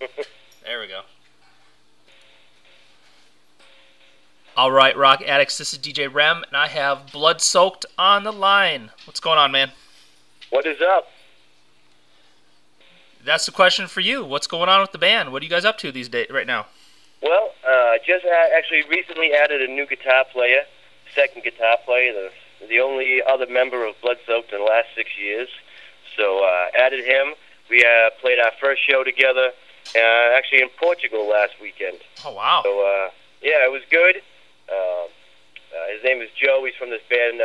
There we go. All right, Rock Addicts, this is DJ Rem, and I have Bloodsoaked on the line. What's going on, man? What is up? That's the question for you. What's going on with the band? What are you guys up to these days, right now? Well, just actually recently added a new guitar player, second guitar player, the only other member of Bloodsoaked in the last 6 years. So added him. We played our first show together, actually in Portugal last weekend. Oh, wow. So, yeah, it was good. His name is Joe. He's from this band,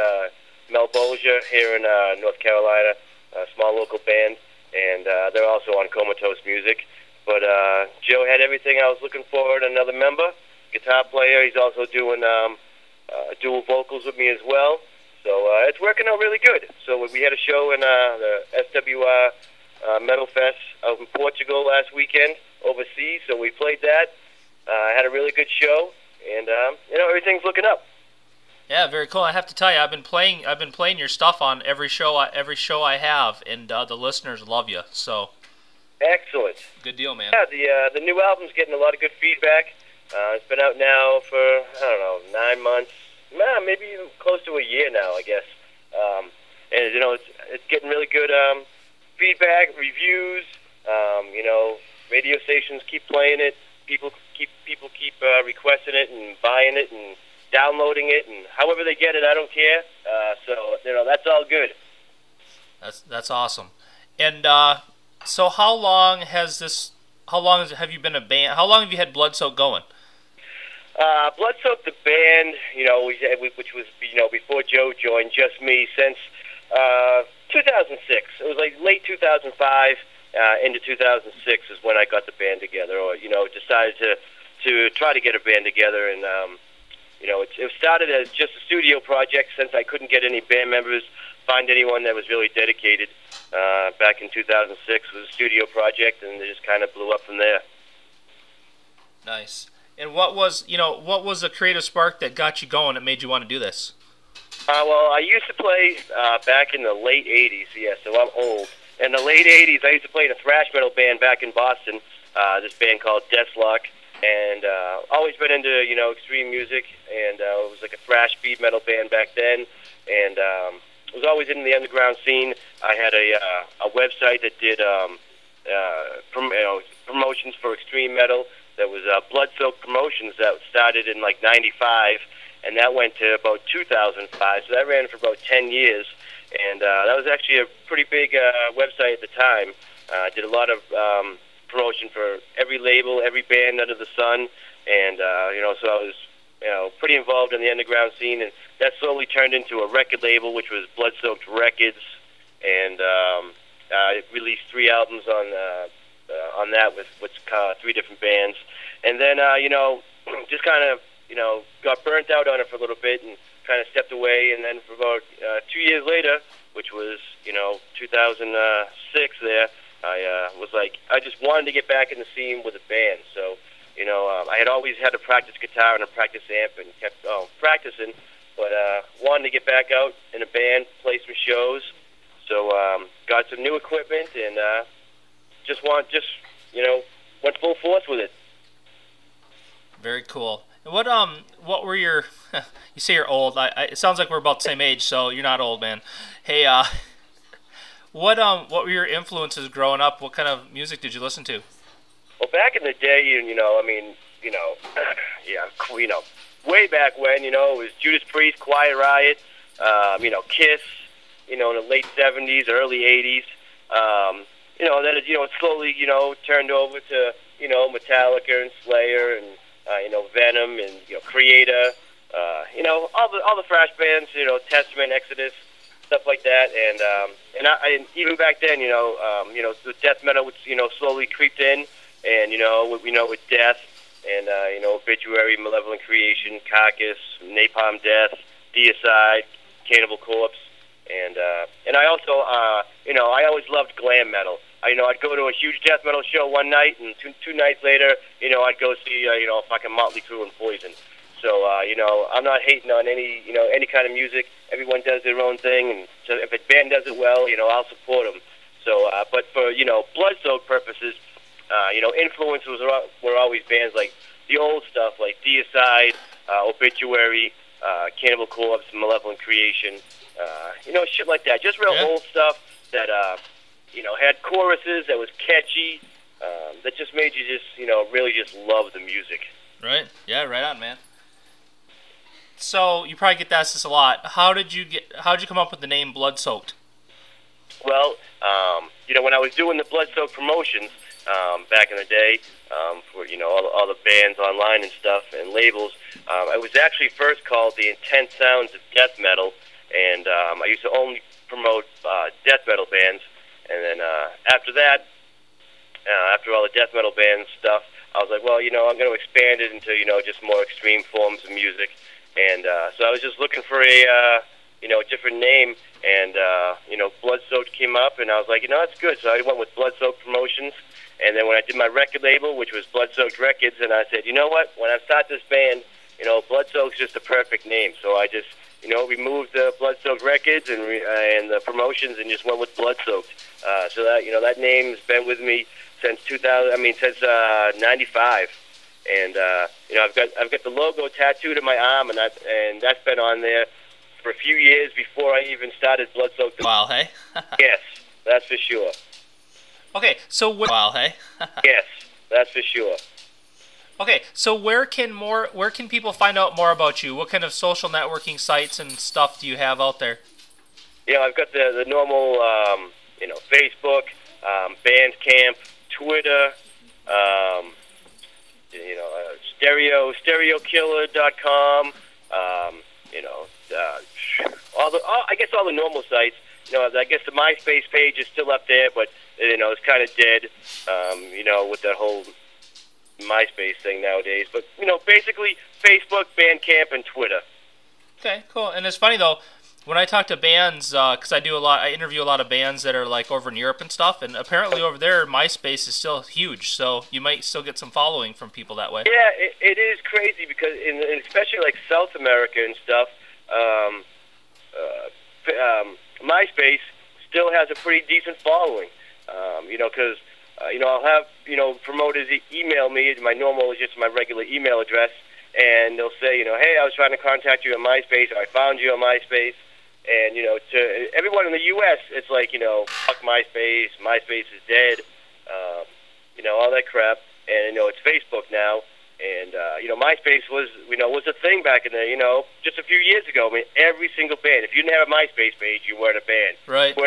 Melboja, here in North Carolina, a small local band. And they're also on Comatose Music. But Joe had everything I was looking for in another member, guitar player. He's also doing dual vocals with me as well. So it's working out really good. So we had a show in the SWR Metal Fest out in Portugal last weekend, overseas. So we played that. Had a really good show, and everything's looking up. Yeah, very cool. I have to tell you, I've been playing your stuff on every show I have, and the listeners love you. So excellent. Good deal, man. Yeah, the new album's getting a lot of good feedback. It's been out now for, I don't know, 9 months, maybe even close to a year now, I guess. And it's getting really good feedback, reviews. Radio stations keep playing it. People keep requesting it and buying it and downloading it, and however they get it, I don't care. So that's all good. That's awesome. And so how long have you been a band? How long have you had Bloodsoaked going? Bloodsoaked, the band, which was before Joe joined, just me, since 2006. It was like late 2005 into 2006 is when I got the band together, or decided to try to get a band together. And it started as just a studio project, since I couldn't get any band members, find anyone that was really dedicated. Back in 2006 was a studio project, and it just kind of blew up from there. Nice. And what was the creative spark that got you going, that made you want to do this? Well, I used to play back in the late 80s, so I'm old. In the late 80s, I used to play in a thrash metal band back in Boston, this band called Deathlock, and always been into, extreme music, and it was like a thrash speed metal band back then, and was always in the underground scene. I had a website that did promotions for extreme metal. That was Bloodsoaked Promotions, that started in like '95, and that went to about 2005. So that ran for about 10 years, and that was actually a pretty big website at the time. Did a lot of promotion for every label, every band under the sun, and so I was pretty involved in the underground scene, and that slowly turned into a record label, which was Bloodsoaked Records, and I released 3 albums on that with 3 different bands, and then just kind of got burnt out on it for a little bit and kind of stepped away, and then for about 2 years later, which was 2006, there I was like, I just wanted to get back in the scene with a band. So I had always had to practice guitar and a practice amp, and kept practicing, but wanted to get back out in a band, play some shows. So got some new equipment, and just went full force with it. Very cool. And what were your? You say you're old. It sounds like we're about the same age, so you're not old, man. Hey, what were your influences growing up? What kind of music did you listen to? Well, back in the day, way back when, it was Judas Priest, Quiet Riot, Kiss, in the late 70s, early 80s. Then it slowly, turned over to, Metallica and Slayer and, Venom and, Creator, all the thrash bands, Testament, Exodus, stuff like that. And even back then, the death metal would, slowly creeped in, and, with Death and, Obituary, Malevolent Creation, Carcass, Napalm Death, Deicide, Cannibal Corpse, and I also, I always loved glam metal. I'd go to a huge death metal show one night, and two nights later, I'd go see, fucking Motley Crue and Poison. So, I'm not hating on any kind of music. Everyone does their own thing, and so if a band does it well, I'll support them. So, but for, Bloodsoaked purposes, Influences were always bands like the old stuff, like Deicide, Obituary, Cannibal Corpse, Malevolent Creation, shit like that. Just real old stuff that, had choruses that was catchy, that just made you just, really just love the music. Right. Yeah, right on, man. So, you probably get asked this a lot. How'd you come up with the name Bloodsoaked? Well, when I was doing the Bloodsoaked promotions back in the day, for all the bands online and stuff and labels, I was actually first called the Intense Sounds of Death Metal, and I used to only promote death metal bands. And then after that, after all the death metal band stuff, I was like, well, I'm going to expand it into just more extreme forms of music. And so I was just looking for a different name, and Bloodsoaked came up, and I was like, that's good. So I went with Bloodsoaked Promotions, and then when I did my record label, which was Bloodsoaked Records, and I said, you know what? When I start this band, Bloodsoaked's just the perfect name. So I just removed the Bloodsoaked Records and the promotions, and just went with Bloodsoaked. So that that name's been with me since 95. And I've got the logo tattooed on my arm, and that's been on there for a few years before I even started Bloodsoaked. Wow, hey. Yes, that's for sure. Okay, so wow, hey. Yes, that's for sure. Okay, so where can people find out more about you? What kind of social networking sites and stuff do you have out there? I've got the normal, Facebook, Bandcamp, Twitter, stereokiller.com, all the normal sites. I guess the MySpace page is still up there, but it's kind of dead. With that whole MySpace thing nowadays. But basically Facebook, Bandcamp, and Twitter. Okay, cool. And it's funny though, when I talk to bands, because I interview a lot of bands that are like over in Europe and stuff, and apparently over there MySpace is still huge, so you might still get some following from people that way. Yeah, it is crazy because especially like South America and stuff, MySpace still has a pretty decent following. Because I'll have promoters email me. My normal is just my regular email address, and they'll say, hey, I was trying to contact you on MySpace, or I found you on MySpace. And, to everyone in the U.S., it's like, fuck MySpace, MySpace is dead, all that crap. And, it's Facebook now. And, MySpace was a thing back in the, just a few years ago. I mean, every single band, if you didn't have a MySpace page, you weren't a band. Right. You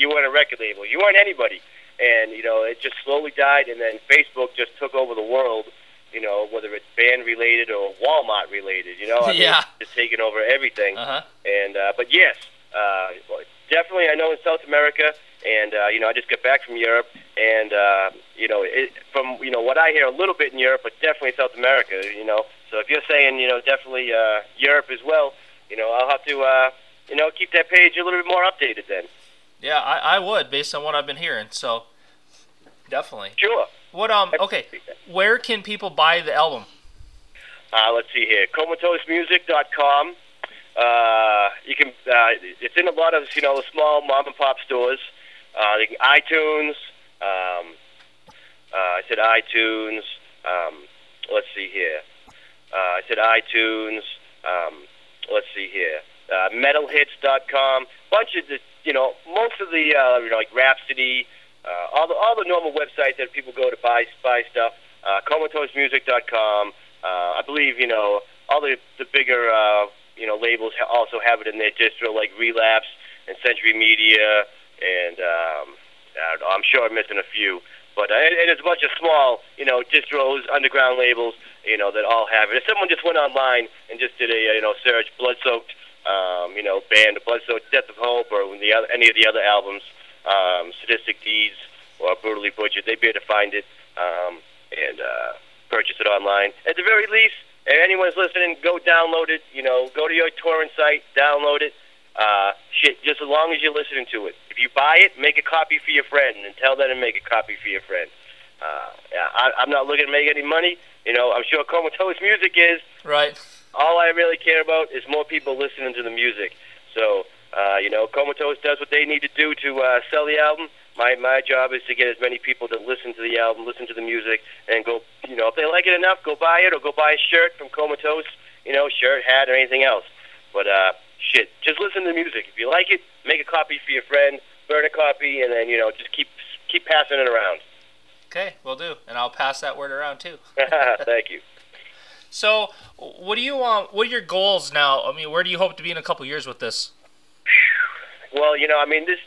weren't a record label. You weren't anybody. And, it just slowly died, and then Facebook just took over the world, whether it's band-related or Walmart-related, just taking over everything. Uh-huh. And, but yes, definitely I know in South America, and, I just got back from Europe, and, from, what I hear a little bit in Europe, but definitely South America, So if you're saying, definitely Europe as well, I'll have to, keep that page a little bit more updated then. Yeah, I would, based on what I've been hearing, so definitely. Sure. Okay, where can people buy the album? Let's see here, comatose.music.com. You can, it's in a lot of, small mom and pop stores. iTunes, I said iTunes, let's see here. I said iTunes, let's see here. Metalhits.com, bunch of the, most of the, like Rhapsody, all the normal websites that people go to buy stuff. Comatosemusic.com. I believe, all the bigger, labels also have it in their distro, like Relapse and Century Media, and I don't know, I'm sure I'm missing a few. But it's a bunch of small, distros, underground labels, that all have it. If someone just went online and just did a, search Bloodsoaked, band, Bloodsoaked, Death of Hope, or any of the other albums, Sadistic Deeds or Brutally Butchered, they'd be able to find it and purchase it online. At the very least, if anyone's listening, go download it. Go to your torrent site, download it. Just as long as you're listening to it. If you buy it, make a copy for your friend, and tell them to make a copy for your friend. I'm not looking to make any money. I'm sure Comatose Music is. Right. All I really care about is more people listening to the music. So, Comatose does what they need to do to sell the album. my job is to get as many people to listen to the album, listen to the music, and go, if they like it enough, go buy it or go buy a shirt from Comatose, shirt, hat, or anything else. But shit, just listen to the music. If you like it, make a copy for your friend, burn a copy, and then just keep passing it around. Okay, will do, and I'll pass that word around too. Thank you. So, what do you want? What are your goals now? I mean, where do you hope to be in a couple years with this? Well, this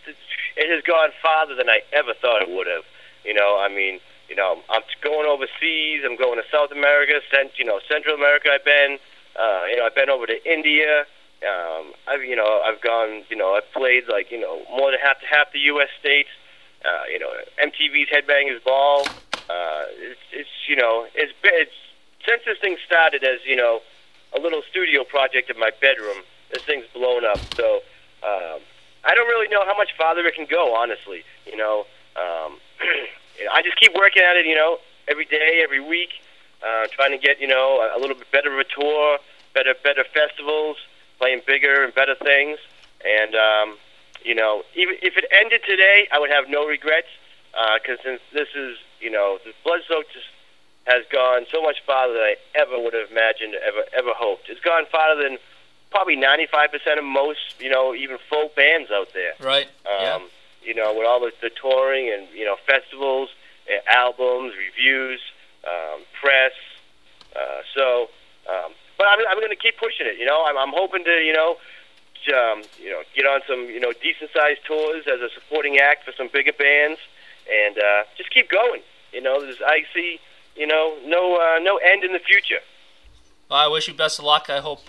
it has gone farther than I ever thought it would have. I'm going overseas. I'm going to South America, Central America. I've been, I've been over to India. I've gone, I've played like, more than half the U.S. states. MTV's Headbangers Ball. It's since this thing started as, a little studio project in my bedroom, this thing's blown up. So, I don't really know how much farther it can go, honestly. I just keep working at it, every day, every week, trying to get, a little bit better of a tour, better festivals, playing bigger and better things. And, even if it ended today, I would have no regrets, because since this is, the Bloodsoaked has gone so much farther than I ever would have imagined, ever hoped. It's gone farther than probably 95% of most, even full bands out there. Right. Yeah. With all the touring and, festivals, albums, reviews, press. But I'm going to keep pushing it. I'm hoping to, get on some, decent-sized tours as a supporting act for some bigger bands, and just keep going. I see, no end in the future. Well, I wish you best of luck. I hope,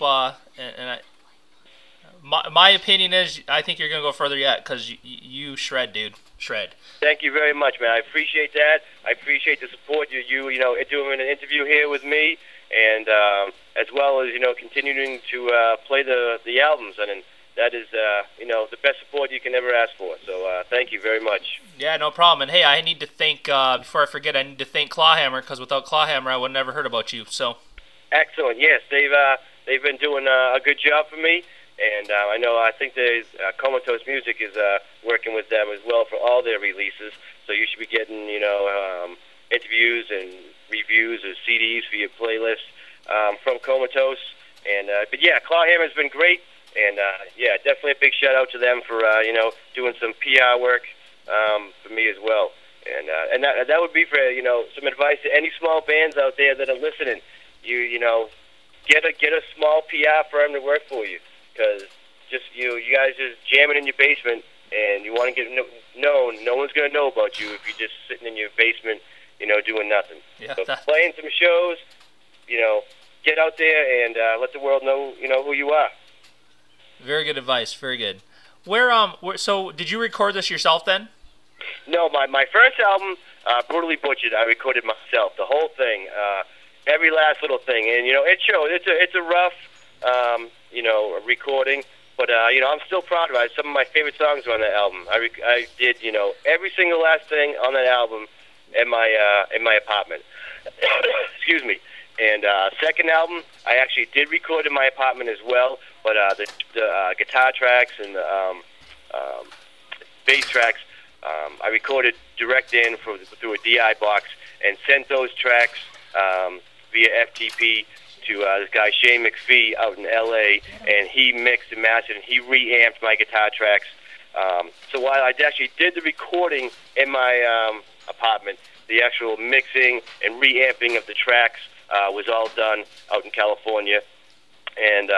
my opinion is, I think you're going to go further yet, because you shred, dude. Shred. Thank you very much, man. I appreciate that. I appreciate the support you doing an interview here with me, and as well as continuing to play the albums, and that is the best support you can ever ask for. So thank you very much. Yeah, no problem. And hey, I need to thank before I forget, I need to thank Clawhammer, because without Clawhammer, I would never heard about you. So excellent. Yes, they've been doing a good job for me. And I think Comatose Music is working with them as well for all their releases. So you should be getting, interviews and reviews or CDs for your playlist from Comatose. And but yeah, Clawhammer's been great. And yeah, definitely a big shout out to them for doing some PR work for me as well. And that would be for some advice to any small bands out there that are listening. Get a small PR firm to work for you. Because you guys just jamming in your basement, and you want to get known. No one's going to know about you if you're just sitting in your basement, doing nothing. Yeah, so playing some shows, get out there and let the world know, who you are. Very good advice. Very good. So did you record this yourself then? No, my first album, Brutally Butchered, I recorded myself, the whole thing, every last little thing, and it showed. It's a rough. A recording, but I'm still proud of it. Some of my favorite songs are on that album. I did every single last thing on that album in my apartment. Excuse me. And second album, I actually did record in my apartment as well, but the guitar tracks and the bass tracks, I recorded direct in through a DI box and sent those tracks via FTP to this guy Shane McPhee out in L.A., and he mixed and mastered, and he reamped my guitar tracks. So while I actually did the recording in my apartment, the actual mixing and reamping of the tracks was all done out in California. And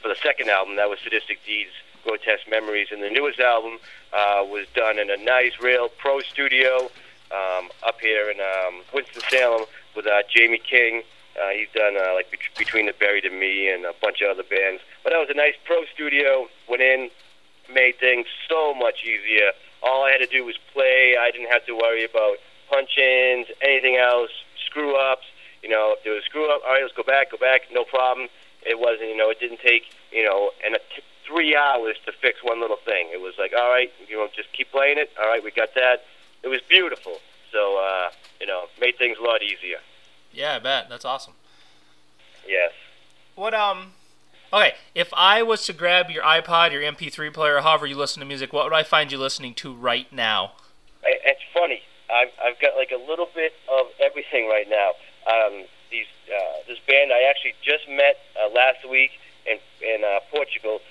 for the second album, that was Sadistic Deeds, Grotesque Memories, and the newest album was done in a nice, real pro studio up here in Winston-Salem with Jamie King. He's done Between the Buried and Me and a bunch of other bands. But that was a nice pro studio. Went in, made things so much easier. All I had to do was play. I didn't have to worry about punch-ins, anything else, screw-ups. If there was a screw-up, all right, let's go back, no problem. It wasn't, it didn't take, 3 hours to fix one little thing. It was like, all right, just keep playing it. All right, we got that. It was beautiful. So, made things a lot easier. Yeah, I bet. That's awesome. Yes. Okay, if I was to grab your iPod, your MP3 player, however you listen to music, what would I find you listening to right now? I've got like a little bit of everything right now. This band I actually just met last week in Portugal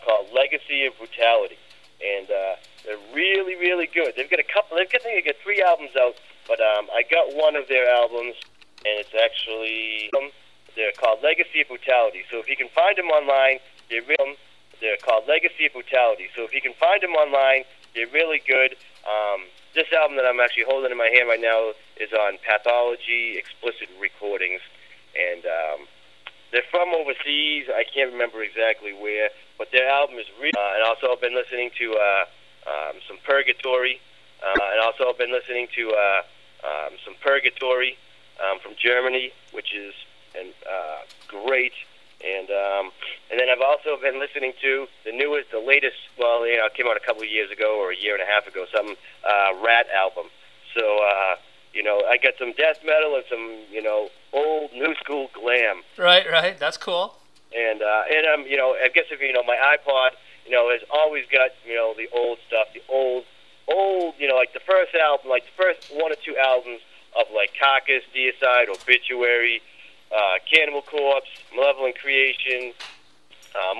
called Legacy of Brutality, and they're really, really good. They've got a couple. I think they got 3 albums out, but I got one of their albums, and it's actually they're called Legacy of Brutality. So if you can find them online, they're called Legacy of Brutality. So if you can find them online, they're really good. This album that I'm actually holding in my hand right now is on Pathology Explicit Recordings, and they're from overseas. I can't remember exactly where, but their album is really. And also, I've been listening to some Purgatory, and also I've been listening to some Purgatory from Germany, which is great. And then I've also been listening to the latest. Well, it came out a couple of years ago or a year and a half ago. Some Rat album. So I got some death metal and some old new school glam. Right. That's cool. And I guess if my iPod has always got the old stuff, the old like the first album, like the first 1 or 2 albums of like Carcass, Deicide, Obituary, Cannibal Corpse, Malevolent Creation,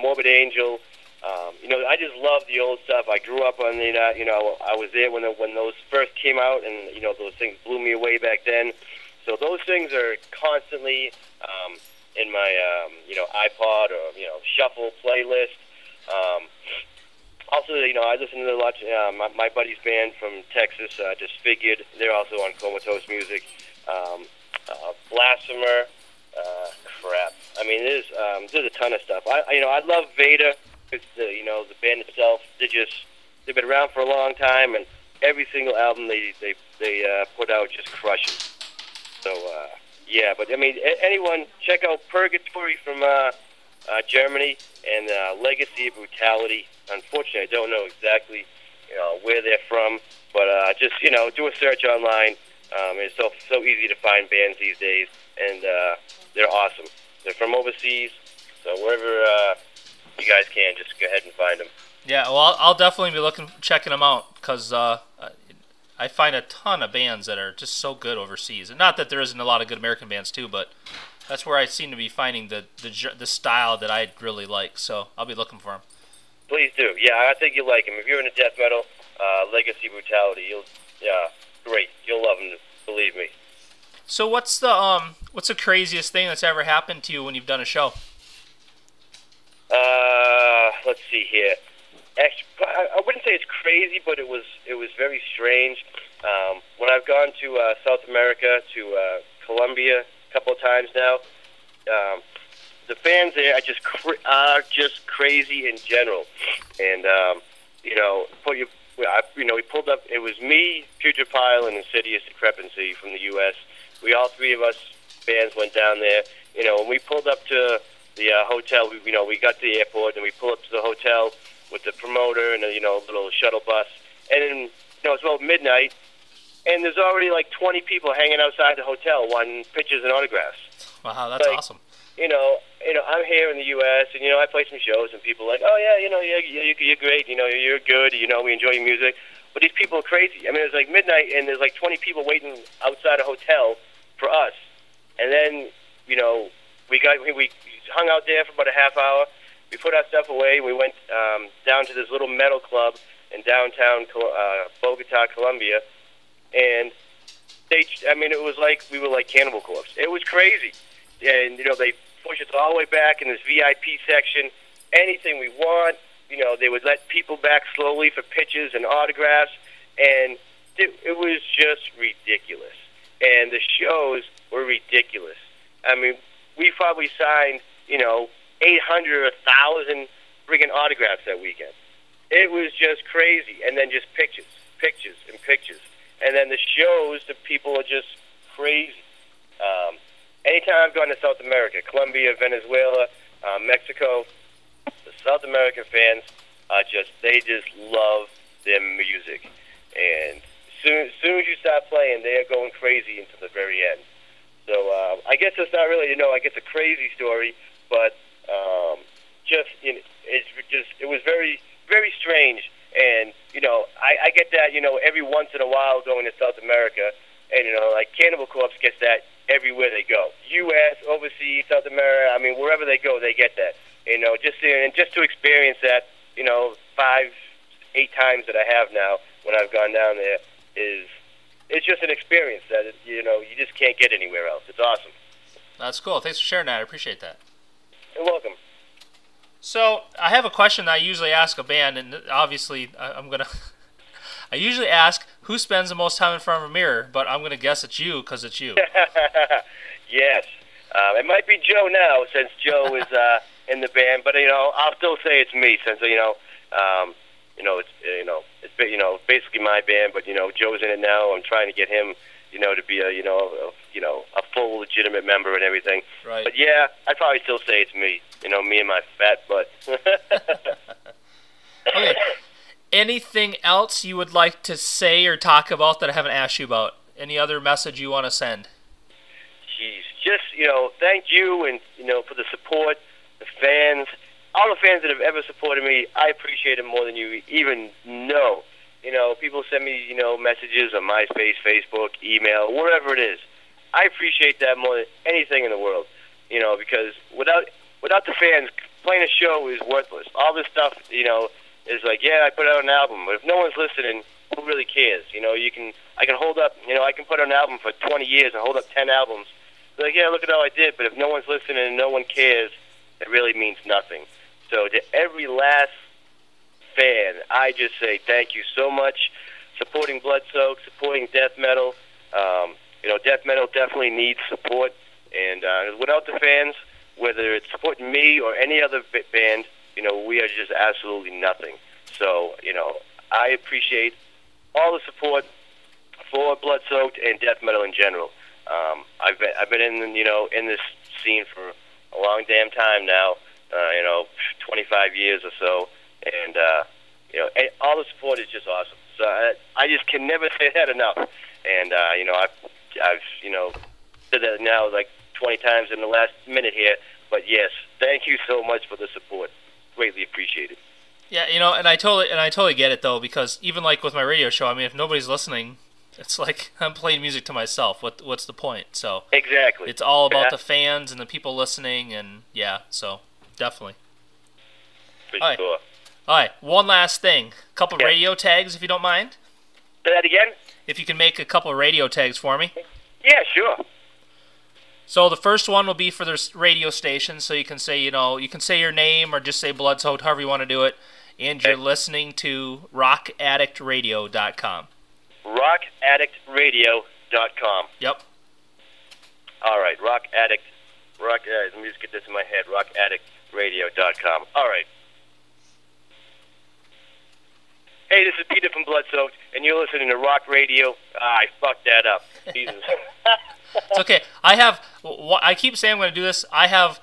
Morbid Angel. I just love the old stuff. I grew up on I was there when those first came out, and those things blew me away back then. So those things are constantly in my iPod or shuffle playlist. Also, I listen to a lot. My buddy's band from Texas, Disfigured. They're also on Comatose Music. Blasphemer. Crap. I mean, there's a ton of stuff. I love Vader. It's the band itself. They've been around for a long time, and every single album they put out just crushes. So yeah, but I mean, anyone check out Purgatory from Germany and Legacy of Brutality. Unfortunately, I don't know exactly where they're from, but just do a search online. It's so easy to find bands these days, and they're awesome. They're from overseas, so wherever you guys can, just go ahead and find them. Yeah, well, I'll definitely be checking them out, because I find a ton of bands that are just so good overseas. And not that there isn't a lot of good American bands too, but that's where I seem to be finding the style that I really like. So I'll be looking for them. Please do. Yeah, I think you'll like them. If you're into death metal, Legacy Brutality, great. You'll love them. Believe me. So what's the craziest thing that's ever happened to you when you've done a show? Let's see here. Actually, I wouldn't say it's crazy, but it was very strange. When I've gone to South America, to Colombia a couple of times now, the fans there are just crazy in general. And we pulled up. It was me, Putrid Pile, and Insidious Decrepancy from the U.S. All 3 of us bands went down there. When we pulled up to the hotel, we got to the airport, and we pulled up to the hotel with the promoter and a little shuttle bus, and then it's about midnight, and there's already like 20 people hanging outside the hotel wanting pictures and autographs. Wow, that's awesome. I'm here in the U.S. and I play some shows, and people are like, oh yeah, you're great, you're good, we enjoy your music, but these people are crazy. I mean, it's like midnight, and there's like 20 people waiting outside a hotel for us, and then we hung out there for about a half hour. We put our stuff away. We went down to this little metal club in downtown Bogota, Colombia, and it was like we were like Cannibal Corpse. It was crazy, and they pushed us all the way back in this VIP section. Anything we want, they would let people back slowly for pictures and autographs, and it was just ridiculous. And the shows were ridiculous. I mean, we probably signed 800 or 1,000 friggin' autographs that weekend. It was just crazy. And then just pictures, and pictures. And then the shows, the people are just crazy. Anytime I've gone to South America, Colombia, Venezuela, Mexico, the South American fans they just love their music. And as soon as you start playing, they are going crazy until the very end. So I guess it's not really, a crazy story, but it was very, very strange. And, you know, I get that, you know, every once in a while going to South America. And, you know, like Cannibal Corpse gets that everywhere they go. U.S., overseas, South America, I mean, wherever they go, they get that. You know, just to experience that, you know, 5, 8 times that I have now when I've gone down there it's just an experience that, you know, you just can't get anywhere else. It's awesome. That's cool. Thanks for sharing that. I appreciate that. You're welcome. So I have a question that I usually ask a band, and obviously I'm going to... I usually ask who spends the most time in front of a mirror, but I'm going to guess it's you because it's you. Yes. It might be Joe now since Joe is in the band, but, you know, I'll still say it's me since, you know, it's basically my band, but, you know, Joe's in it now. I'm trying to get him, you know, to be a full legitimate member and everything. Right. But yeah, I'd probably still say it's me. You know, me and my fat butt. Okay. Anything else you would like to say or talk about that I haven't asked you about? Any other message you want to send? Jeez, just, you know, thank you and, you know, for the support, the fans, all the fans that have ever supported me. I appreciate it more than you even know. You know, people send me, you know, messages on MySpace, Facebook, email, wherever it is. I appreciate that more than anything in the world, you know, because without the fans, playing a show is worthless. All this stuff, you know, is like, yeah, I put out an album, but if no one's listening, who really cares? You know, I can hold up, you know, I can put out an album for 20 years and hold up 10 albums. Be like, yeah, look at all I did, but if no one's listening and no one cares, it really means nothing. So to every last fan, I just say thank you so much. Supporting Bloodsoaked, supporting death metal. You know, death metal definitely needs support, and without the fans, whether it's supporting me or any other band, you know, we are just absolutely nothing. So, you know, I appreciate all the support for Bloodsoaked and death metal in general. I've been in, you know, in this scene for a long damn time now. You know, 25 years or so, and you know, all the support is just awesome. So I just can never say that enough. And you know, I've you know, said that now like 20 times in the last minute here. But yes, thank you so much for the support. Greatly appreciated. Yeah, you know, and I totally get it though, because even like with my radio show, I mean, if nobody's listening, it's like I'm playing music to myself. What's the point? So exactly, it's all about the fans and the people listening, and yeah, so definitely. For all right. sure. All right, one last thing. A couple radio tags, if you don't mind. Say that again? If you can make a couple radio tags for me. Yeah, sure. So the first one will be for the radio station, so you can say, you know, you can say your name or just say Bloodsoaked, however you want to do it, and you're listening to rockaddictradio.com. Rockaddictradio.com. Yep. All right, let me just get this in my head, rockaddictradio.com. All right. Hey, this is Peter from Bloodsoaked, and you're listening to Rock Radio. I fucked that up. Jesus. It's okay. I keep saying I'm going to do this. I have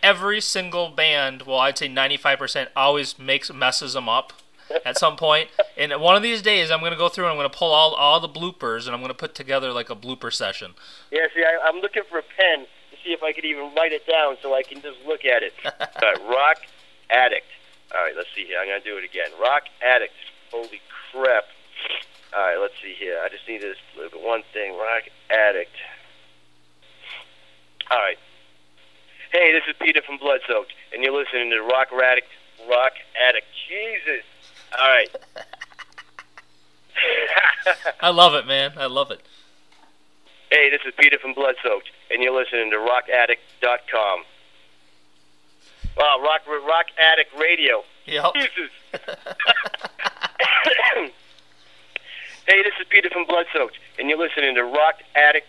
every single band, well, I'd say 95% always messes them up at some point. And one of these days, I'm going to go through and I'm going to pull all the bloopers, and I'm going to put together like a blooper session. Yeah, see, I'm looking for a pen to see if I could even write it down so I can just look at it. Rock Addict. All right, let's see here. I'm going to do it again. Rock Addict. Holy crap. All right, let's see here. I just need this one thing. Rock Addict. All right. Hey, this is Peter from Bloodsoaked, and you're listening to Rock Addict. Jesus. All right. I love it, man. I love it. Hey, this is Peter from Bloodsoaked, and you're listening to rockaddict.com. Wow, Rock Addict Radio. Yep. Jesus. Hey, this is Peter from Bloodsoaked, and you're listening to Rock Addict.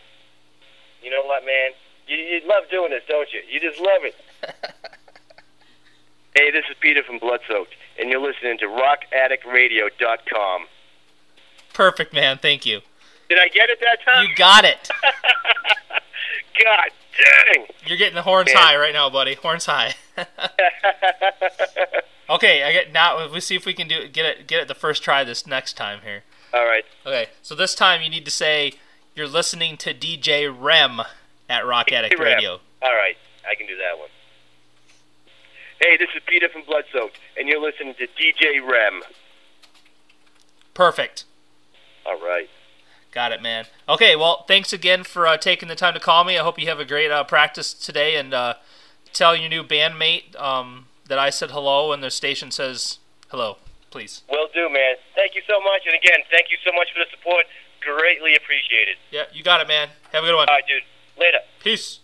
You know what, man? You love doing this, don't you? You just love it. Hey, this is Peter from Bloodsoaked, and you're listening to rockaddictradio.com. Perfect, man. Thank you. Did I get it that time? You got it. God dang. You're getting the horns high right now, buddy. Horns high. Okay, now we'll see if we can get it the first try this next time here. All right. Okay, so this time you need to say you're listening to DJ REM at Rock Addict Radio. All right, I can do that one. Hey, this is Peter from Bloodsoaked, and you're listening to DJ REM. Perfect. All right. Got it, man. Okay, well, thanks again for taking the time to call me. I hope you have a great practice today, and tell your new bandmate that I said hello and their station says hello, please. Will do, man. Thank you so much, and again, thank you so much for the support. Greatly appreciated. Yeah, you got it, man. Have a good one. All right, dude. Later. Peace.